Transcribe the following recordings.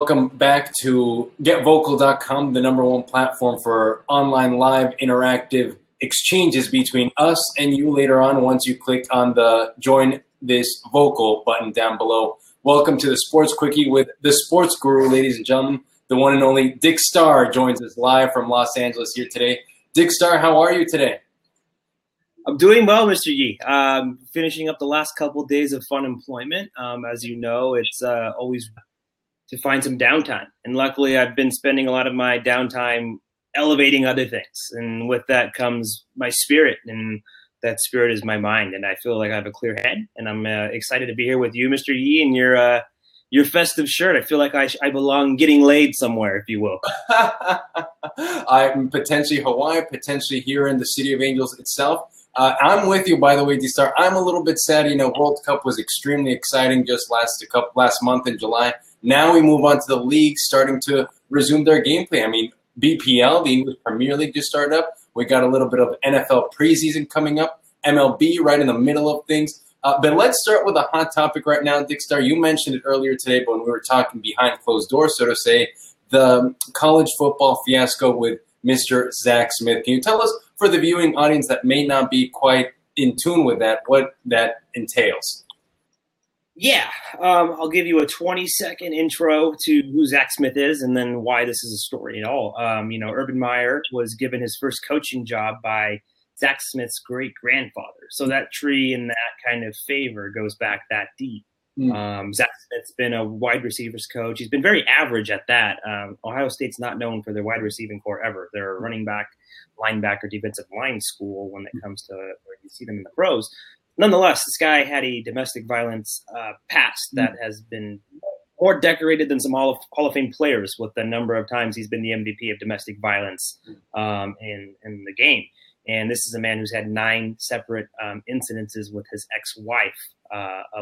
Welcome back to GetVocal.com, the number one platform for online live interactive exchanges between us and you later on once you click on the Join This Vocal button down below. Welcome to the Sports Quickie with the Sports Guru, ladies and gentlemen. The one and only DStar joins us live from Los Angeles here today. DStar, how are you today? I'm doing well, Mr. Yee. Finishing up the last couple of days of fun employment. As you know, it's always to find some downtime. And luckily, I've been spending a lot of my downtime elevating other things. And with that comes my spirit. And that spirit is my mind. And I feel like I have a clear head. And I'm excited to be here with you, Mr. Yee, and your festive shirt. I feel like I belong getting laid somewhere, if you will. I'm potentially Hawaii, potentially here in the City of Angels itself. I'm with you, by the way, DStar. I'm a little bit sad. World Cup was extremely exciting just last month in July. Now we move on to the league starting to resume their gameplay. BPL, the English Premier League, just started up. We got a little bit of NFL preseason coming up. MLB right in the middle of things. But let's start with a hot topic right now, DStar. You mentioned it earlier today, but when we were talking behind closed doors, so to say, the college football fiasco with Mr. Zack Smith. Can you tell us, for the viewing audience that may not be quite in tune with that, what that entails? Yeah, I'll give you a 20-second intro to who Zack Smith is and then why this is a story at all. Urban Meyer was given his first coaching job by Zack Smith's great-grandfather. So that tree and that kind of favor goes back that deep. Zack Smith's been a wide receivers coach. He's been very average at that. Ohio State's not known for their wide receiving core ever. They're a running back, linebacker, defensive line school when it comes to where you see them in the pros. Nonetheless, this guy had a domestic violence past that has been more decorated than some Hall of Fame players with the number of times he's been the MVP of domestic violence in the game. And this is a man who's had 9 separate incidences with his ex-wife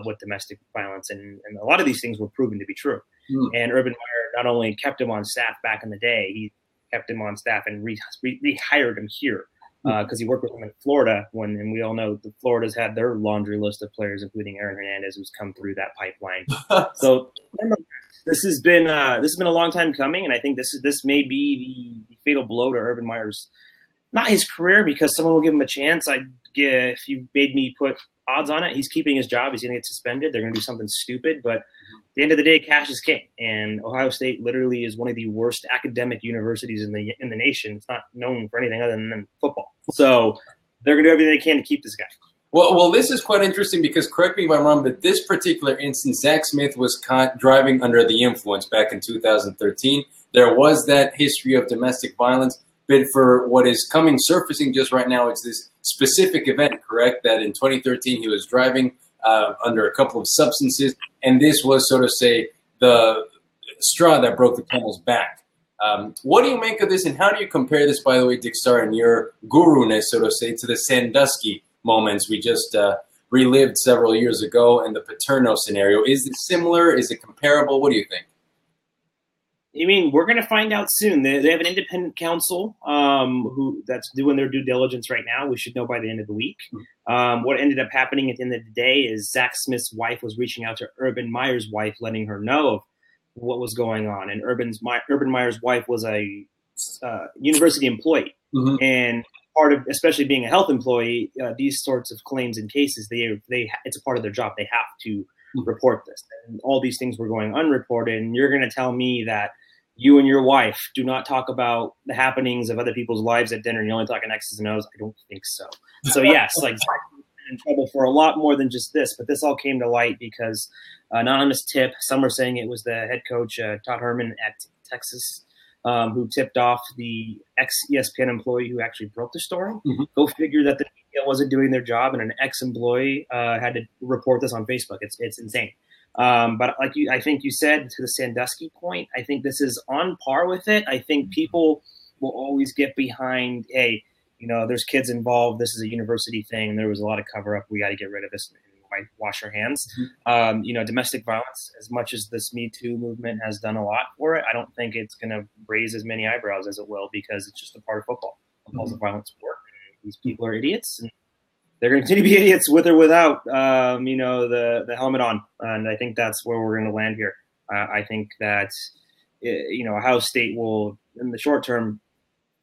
with domestic violence. And a lot of these things were proven to be true. And Urban Meyer not only kept him on staff back in the day, he kept him on staff and rehired him here. Because he worked with him in Florida and we all know the Florida's had their laundry list of players, including Hernandez, who's come through that pipeline. So this has been a long time coming, and I think this may be the fatal blow to Urban Meyer's, not his career, because someone will give him a chance. If you made me put odds on it, he's keeping his job. He's going to get suspended. They're going to do something stupid, but at the end of the day, cash is king. And Ohio State literally is one of the worst academic universities in the nation. It's not known for anything other than football. So they're going to do everything they can to keep this guy. Well, this is quite interesting because, correct me if I'm wrong, but this particular instance, Zack Smith was caught driving under the influence back in 2013. There was that history of domestic violence. But for what is surfacing just right now, it's this specific event, correct, that in 2013 he was driving under a couple of substances, and this was, so to say, the straw that broke the camel's back. What do you make of this, and how do you compare this, by the way, DStar, and your guru-ness, so to say, to the Sandusky moments we just relived several years ago and the Paterno scenario? Is it similar? Is it comparable? What do you think? We're going to find out soon. They have an independent counsel that's doing their due diligence right now. We should know by the end of the week. What ended up happening at the end of the day is Zack Smith's wife was reaching out to Urban Meyer's wife, letting her know of what was going on. And Urban Meyer's wife was a university employee. And part of, especially being a health employee, these sorts of claims and cases, it's a part of their job. They have to report this. And all these things were going unreported. And you're going to tell me that you and your wife do not talk about the happenings of other people's lives at dinner and you only talk in X's and O's? I don't think so. So yes, Zack was in trouble for a lot more than just this, but this all came to light because anonymous tip, some are saying it was the head coach, Todd Herman at Texas, who tipped off the ex-ESPN employee who actually broke the story. Go figure that the media wasn't doing their job and an ex-employee had to report this on Facebook. It's insane. But I think you said, to the Sandusky point, I think this is on par with it. I think people will always get behind, hey, there's kids involved. This is a university thing. There was a lot of cover-up. We got to get rid of this and wash our hands. Domestic violence, as much as this Me Too movement has done a lot for it, I don't think it's going to raise as many eyebrows as it will because it's just a part of football. Football's a violence sport. These people are idiots. And they're going to continue to be idiots with or without, the helmet on. And I think that's where we're going to land here. I think that Ohio State will, in the short term,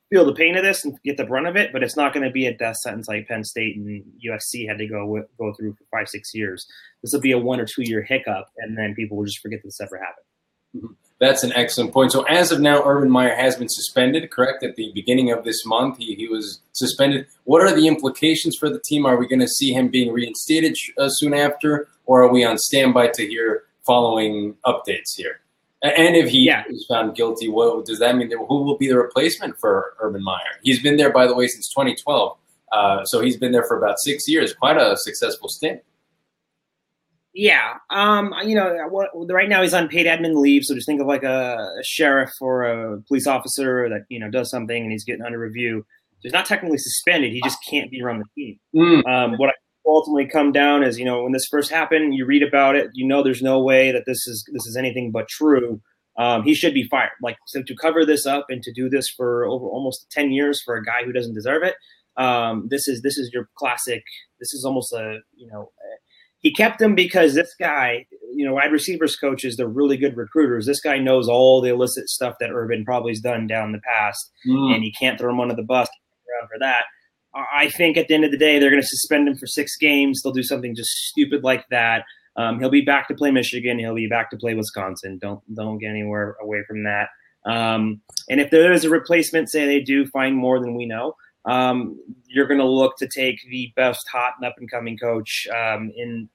feel the pain of this and get the brunt of it, but it's not going to be a death sentence like Penn State and USC had to go through for 5-6 years. This will be a 1 or 2 year hiccup, and then people will just forget that this ever happened. Mm-hmm. That's an excellent point. So as of now, Urban Meyer has been suspended, correct? At the beginning of this month, he was suspended. What are the implications for the team? Are we going to see him being reinstated soon after, or are we on standby to hear following updates here? And if he is found guilty, what does that mean? Who will be the replacement for Urban Meyer? He's been there, by the way, since 2012. So he's been there for about 6 years. Quite a successful stint. Yeah. Right now he's on paid admin leave. So just think of like a sheriff or a police officer that, does something and he's getting under review. So he's not technically suspended. He just can't be around the team. What I ultimately come down is, when this first happened, you read about it, there's no way that this is anything but true. He should be fired. So to cover this up and to do this for over almost 10 years for a guy who doesn't deserve it. This is your classic. This is almost he kept him because this guy, wide receivers coaches, they're really good recruiters. This guy knows all the illicit stuff that Urban probably has done down the past, and he can't throw him under the bus around for that. I think at the end of the day, they're going to suspend him for 6 games. They'll do something just stupid like that. He'll be back to play Michigan. He'll be back to play Wisconsin. Don't get anywhere away from that. And if there is a replacement, say they do find more than we know, you're going to look to take the best hot and up-and-coming coach in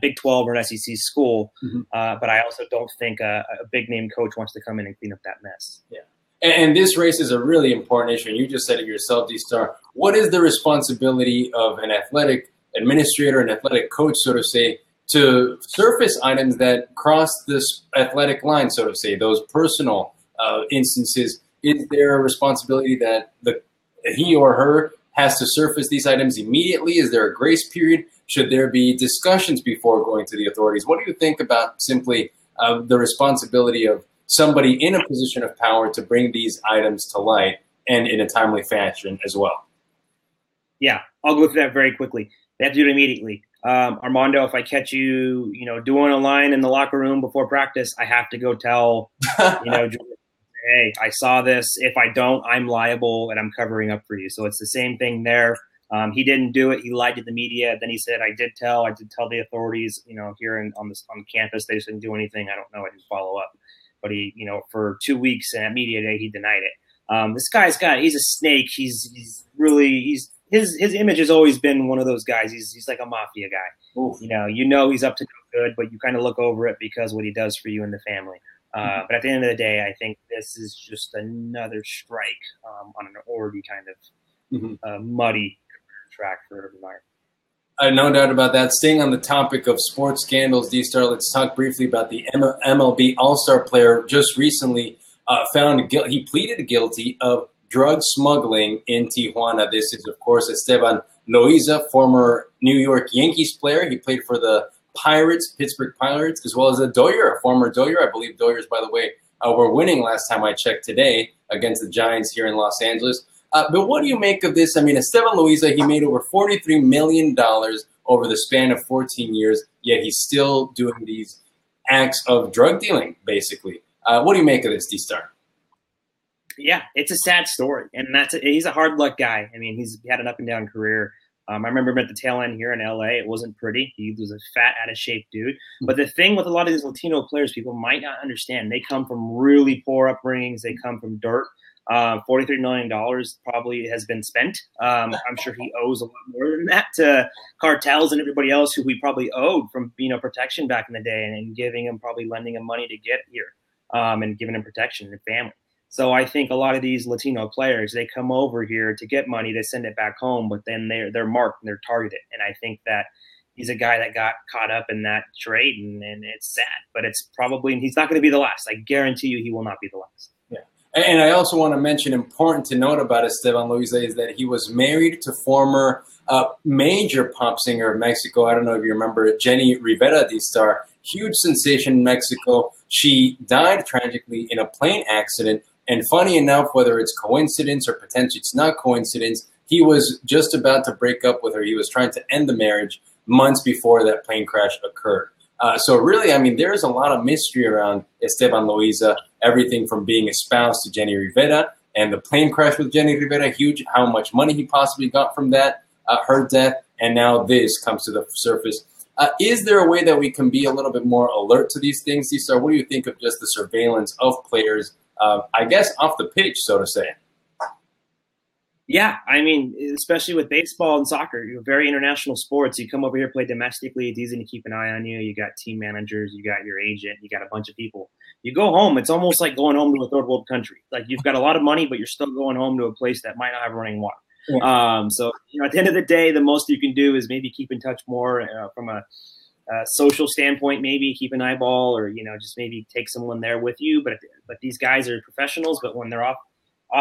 Big 12 or an SEC school. But I also don't think a big-name coach wants to come in and clean up that mess. Yeah. And this race is a really important issue, and you just said it yourself, DStar. What is the responsibility of an athletic administrator, an athletic coach, so to say, to surface items that cross this athletic line, so to say, those personal instances? Is there a responsibility that he or her has to surface these items immediately? Is there a grace period? Should there be discussions before going to the authorities? What do you think about simply the responsibility of somebody in a position of power to bring these items to light and in a timely fashion as well? Yeah, I'll go through that very quickly. They have to do it immediately. Armando, if I catch you, doing a line in the locker room before practice, I have to go tell, hey, I saw this. If I don't, I'm liable and I'm covering up for you. So it's the same thing there. He didn't do it. He lied to the media. Then he said, I did tell the authorities, here on campus. They just didn't do anything. I don't know. I didn't follow up. But he, for 2 weeks and at media day, he denied it. This guy's he's a snake. His image has always been one of those guys. He's like a mafia guy. Oof. He's up to no good, but you kind of look over it because what he does for you and the family. But at the end of the day, I think this is just another strike on an already kind of muddy track for Urban Meyer. No doubt about that. Staying on the topic of sports scandals, DStar, let's talk briefly about the MLB All-Star player just recently found guilty. He pleaded guilty of drug smuggling in Tijuana. This is, of course, Esteban Loaiza, former New York Yankees player. He played for the Pittsburgh Pirates, as well as a former Doyer. I believe Doyers, by the way, were winning last time I checked today against the Giants here in Los Angeles. But what do you make of this? I mean, Esteban Loaiza, he made over $43 million over the span of 14 years, yet he's still doing these acts of drug dealing, basically. What do you make of this, DStar? Yeah, it's a sad story, and he's a hard luck guy. I mean, he's had an up and down career. I remember him at the tail end here in LA. It wasn't pretty. He was a fat, out of shape dude. But the thing with a lot of these Latino players, people might not understand. They come from really poor upbringings. They come from dirt. $43 million probably has been spent. I'm sure he owes a lot more than that to cartels and everybody else who we probably owed from protection back in the day and lending him money to get here and giving him protection and family. So I think a lot of these Latino players, they come over here to get money, they send it back home, but then they're marked and they're targeted. And I think that he's a guy that got caught up in that trade, and it's sad. But he's not going to be the last. I guarantee you he will not be the last. Yeah. And I also want to mention, important to note about Esteban Loaiza is that he was married to former major pop singer of Mexico. I don't know if you remember Jenny Rivera, DStar, huge sensation in Mexico. She died tragically in a plane accident. And funny enough, whether it's coincidence or potentially it's not coincidence, he was just about to break up with her. He was trying to end the marriage months before that plane crash occurred. So really, I mean, there's a lot of mystery around Esteban Loaiza. everything from being espoused to Jenny Rivera and the plane crash with Jenny Rivera, huge, how much money he possibly got from that, her death, and now this comes to the surface. Is there a way that we can be a little bit more alert to these things, DStar? What do you think of just the surveillance of players, I guess, off the pitch, so to say? Yeah, I mean, especially with baseball and soccer, you're very international sports. You come over here, play domestically, it's easy to keep an eye on you. You got team managers, you got your agent, you got a bunch of people. You go home, it's almost like going home to a third world country. Like you've got a lot of money, but you're still going home to a place that might not have running water. Yeah. So, at the end of the day, the most you can do is maybe keep in touch more from a social standpoint, maybe keep an eyeball or, just maybe take someone there with you. But these guys are professionals, but when they're off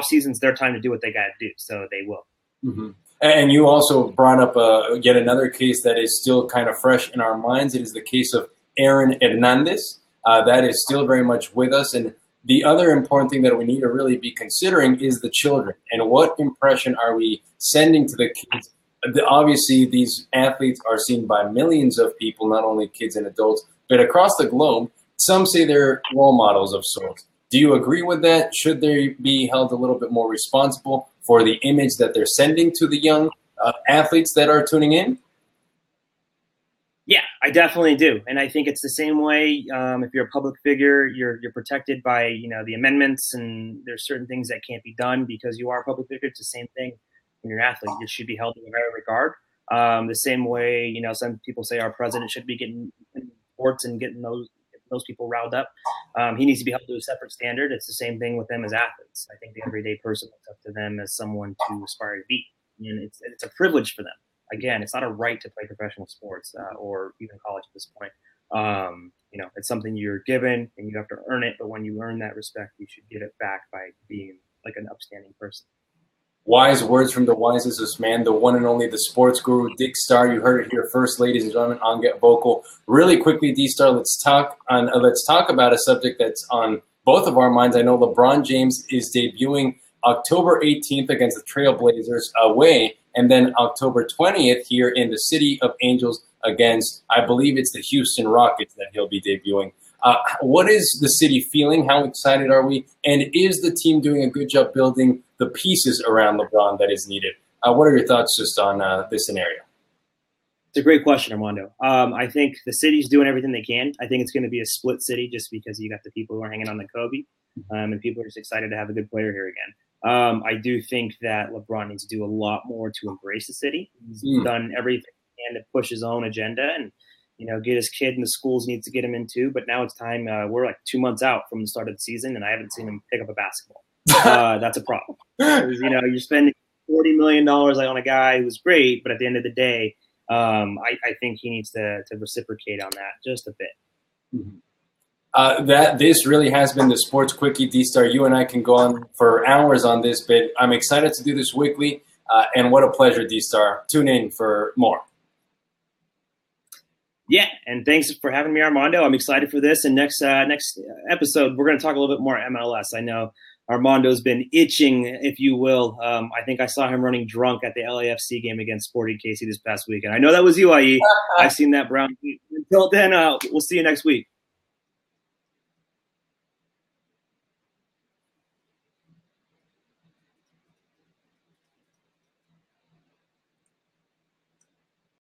season's their time to do what they got to do, so they will. Mm-hmm. And you also brought up yet another case that is still kind of fresh in our minds. It is the case of Aaron Hernandez. That is still very much with us. And the other important thing that we need to really be considering is the children. And what impression are we sending to the kids? Obviously, these athletes are seen by millions of people, not only kids and adults, but across the globe. Some say they're role models of sorts. Do you agree with that? Should they be held a little bit more responsible for the image that they're sending to the young athletes that are tuning in? Yeah, I definitely do. And I think it's the same way if you're a public figure, you're protected by, the amendments, and there's certain things that can't be done because you are a public figure. It's the same thing when you're an athlete. You should be held in a higher regard. The same way, some people say our president should be getting in sports and getting those people riled up. He needs to be held to a separate standard. It's the same thing with them as athletes. I think the everyday person looks up to them as someone to aspire to be. And it's a privilege for them. Again, it's not a right to play professional sports or even college at this point. It's something you're given and you have to earn it. But when you earn that respect, you should get it back by being like an upstanding person. Wise words from the wisest man, the one and only, the sports guru, DStar. You heard it here first, ladies and gentlemen, on Get Vocal. Really quickly, DStar, let's talk about a subject that's on both of our minds. I know LeBron James is debuting October 18th against the Trailblazers away, and then October 20th here in the City of Angels against, I believe it's the Houston Rockets that he'll be debuting. What is the city feeling? How excited are we? And is the team doing a good job building the pieces around LeBron that is needed? What are your thoughts just on this scenario? It's a great question, Armando. I think the city's doing everything they can. I think it's going to be a split city just because you got the people who are hanging on the Kobe, and people are just excited to have a good player here again. I do think that LeBron needs to do a lot more to embrace the city. He's done everything he can to push his own agenda and get his kid in the schools he needs to get him into. But now it's time. We're like 2 months out from the start of the season, and I haven't seen him pick up a basketball. That's a problem. You're spending $40 million on a guy who's great, but at the end of the day, I think he needs to reciprocate on that just a bit. Mm-hmm. This really has been the Sports Quickie, DStar. You and I can go on for hours on this, but I'm excited to do this weekly, and what a pleasure, DStar. Tune in for more. Yeah, and thanks for having me, Armando. I'm excited for this. And next episode, we're going to talk a little bit more MLS. I know Armando's been itching, if you will. I think I saw him running drunk at the LAFC game against Sporting KC this past weekend. I know that was you, IE. I've seen that brown. Until then, we'll see you next week.